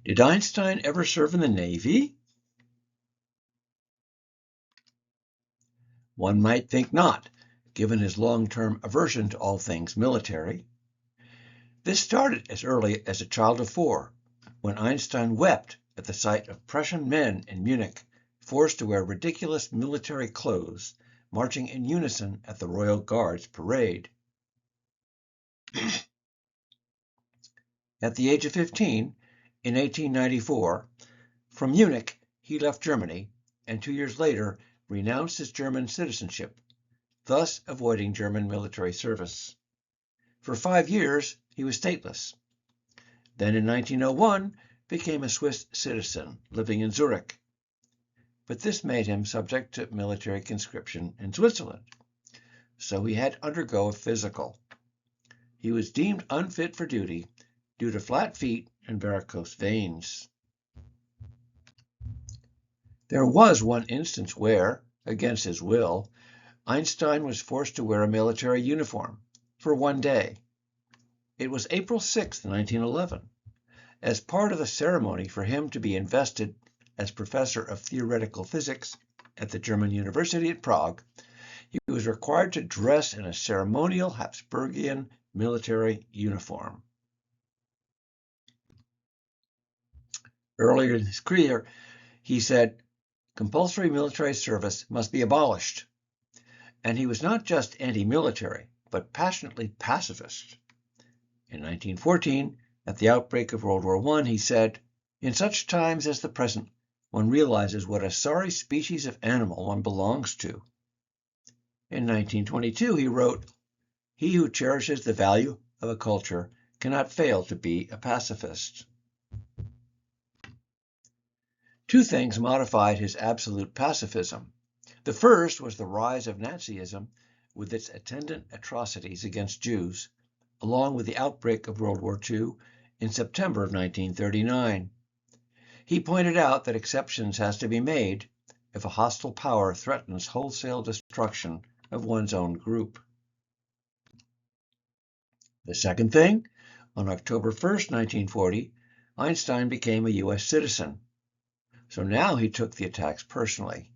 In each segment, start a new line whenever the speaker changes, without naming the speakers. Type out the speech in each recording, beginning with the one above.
Did Einstein ever serve in the Navy? One might think not, given his long-term aversion to all things military. This started as early as a child of 4, when Einstein wept at the sight of Prussian men in Munich forced to wear ridiculous military clothes, marching in unison at the Royal Guards parade. At the age of 15, in 1894, from Munich he left Germany, and 2 years later renounced his German citizenship, thus avoiding German military service. For 5 years he was stateless. Then in 1901 became a Swiss citizen living in Zurich. But this made him subject to military conscription in Switzerland, so he had to undergo a physical. He was deemed unfit for duty due to flat feet and varicose veins. There was one instance where, against his will, Einstein was forced to wear a military uniform for one day. It was April 6, 1911. As part of the ceremony for him to be invested as professor of theoretical physics at the German University at Prague, he was required to dress in a ceremonial Habsburgian military uniform. Earlier in his career, he said, compulsory military service must be abolished. And he was not just anti-military, but passionately pacifist. In 1914, at the outbreak of World War I, he said, in such times as the present, one realizes what a sorry species of animal one belongs to. In 1922, he wrote, he who cherishes the value of a culture cannot fail to be a pacifist. Two things modified his absolute pacifism. The first was the rise of Nazism with its attendant atrocities against Jews, along with the outbreak of World War II in September of 1939. He pointed out that exceptions has to be made if a hostile power threatens wholesale destruction of one's own group. The second thing, on October 1st, 1940, Einstein became a U.S. citizen. So now he took the attacks personally.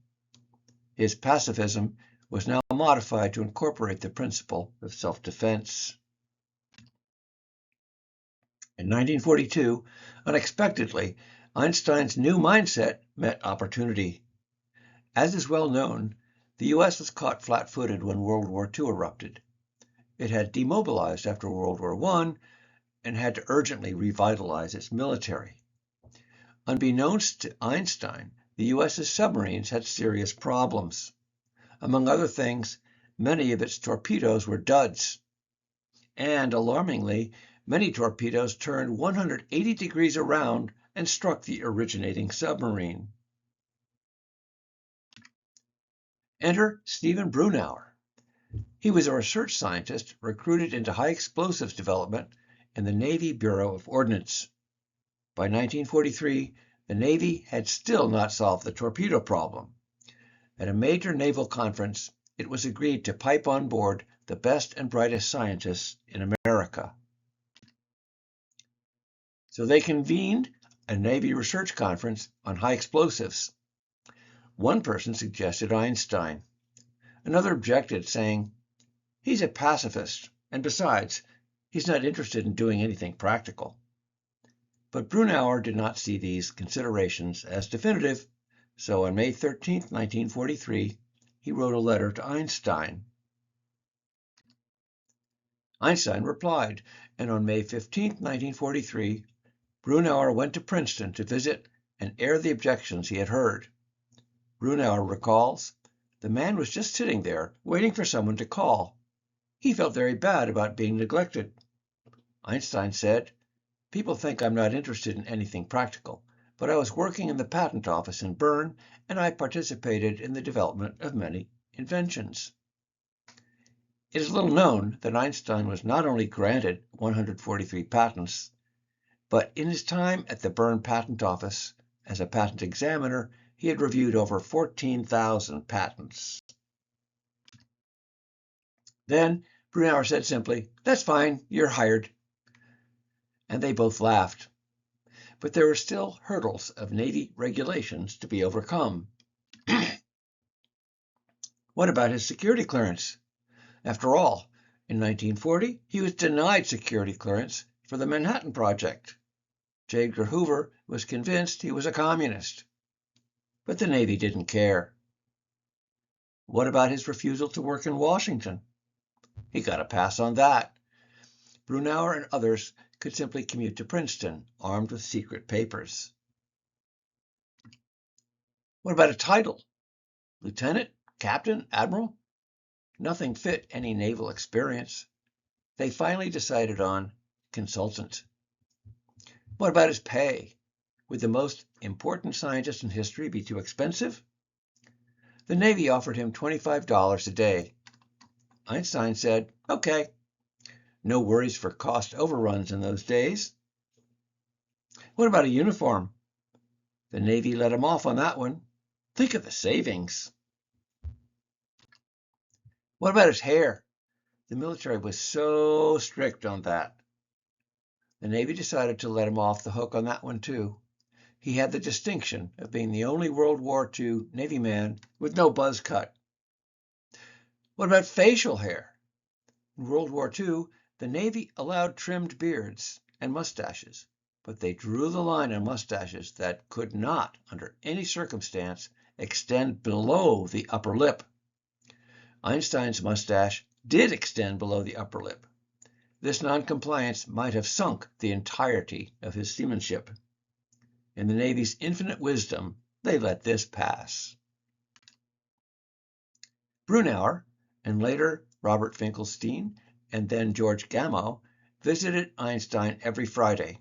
His pacifism was now modified to incorporate the principle of self-defense. In 1942, unexpectedly, Einstein's new mindset met opportunity. As is well known, the U.S. was caught flat-footed when World War II erupted. It had demobilized after World War I and had to urgently revitalize its military. Unbeknownst to Einstein, the U.S.'s submarines had serious problems. Among other things, many of its torpedoes were duds. And alarmingly, many torpedoes turned 180 degrees around and struck the originating submarine. Enter Stephen Brunauer. He was a research scientist recruited into high explosives development in the Navy Bureau of Ordnance. By 1943, the Navy had still not solved the torpedo problem. At a major naval conference, it was agreed to pipe on board the best and brightest scientists in America. So they convened a Navy research conference on high explosives. One person suggested Einstein. Another objected, saying, he's a pacifist, and besides, he's not interested in doing anything practical. But Brunauer did not see these considerations as definitive, so on May 13, 1943, he wrote a letter to Einstein. Einstein replied, and on May 15, 1943, Brunauer went to Princeton to visit and air the objections he had heard. Brunauer recalls, the man was just sitting there, waiting for someone to call. He felt very bad about being neglected. Einstein said, people think I'm not interested in anything practical, but I was working in the patent office in Bern, and I participated in the development of many inventions. It is little known that Einstein was not only granted 143 patents, but in his time at the Bern Patent Office as a patent examiner, he had reviewed over 14,000 patents. Then Brunauer said simply, that's fine, you're hired. And they both laughed. but there were still hurdles of Navy regulations to be overcome. What about his security clearance? After all, in 1940, he was denied security clearance for the Manhattan Project. J. Edgar Hoover was convinced he was a communist, but the Navy didn't care. What about his refusal to work in Washington? He got a pass on that. Brunauer and others could simply commute to Princeton, armed with secret papers. What about a title? Lieutenant? Captain? Admiral? Nothing fit any naval experience. They finally decided on consultant. What about his pay? Would the most important scientist in history be too expensive? The Navy offered him $25 a day. Einstein said, okay. No worries for cost overruns in those days. What about a uniform? The Navy let him off on that one. Think of the savings. What about his hair? The military was so strict on that. The Navy decided to let him off the hook on that one too. He had the distinction of being the only World War II Navy man with no buzz cut. What about facial hair? In World War II, the Navy allowed trimmed beards and mustaches, but they drew the line on mustaches that could not, under any circumstance, extend below the upper lip. Einstein's mustache did extend below the upper lip. This noncompliance might have sunk the entirety of his seamanship. In the Navy's infinite wisdom, they let this pass. Brunauer, and later Robert Finkelstein, and then George Gamow, visited Einstein every Friday.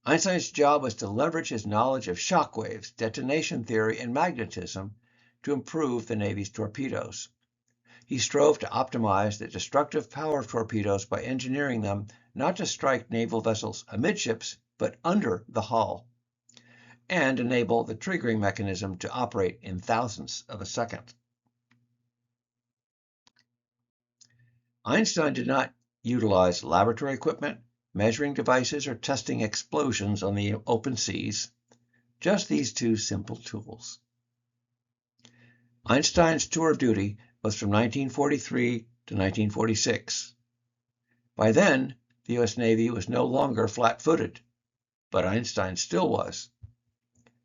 Einstein's job was to leverage his knowledge of shock waves, detonation theory, and magnetism to improve the Navy's torpedoes. He strove to optimize the destructive power of torpedoes by engineering them not to strike naval vessels amidships, but under the hull, and enable the triggering mechanism to operate in thousandths of a second. Einstein did not utilize laboratory equipment, measuring devices, or testing explosions on the open seas, just these two simple tools. Einstein's tour of duty was from 1943 to 1946. By then, the U.S. Navy was no longer flat-footed, but Einstein still was.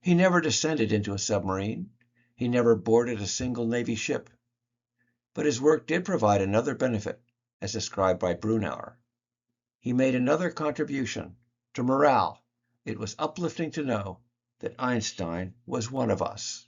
He never descended into a submarine. He never boarded a single Navy ship. But his work did provide another benefit, as described by Brunauer. He made another contribution to morale. It was uplifting to know that Einstein was one of us.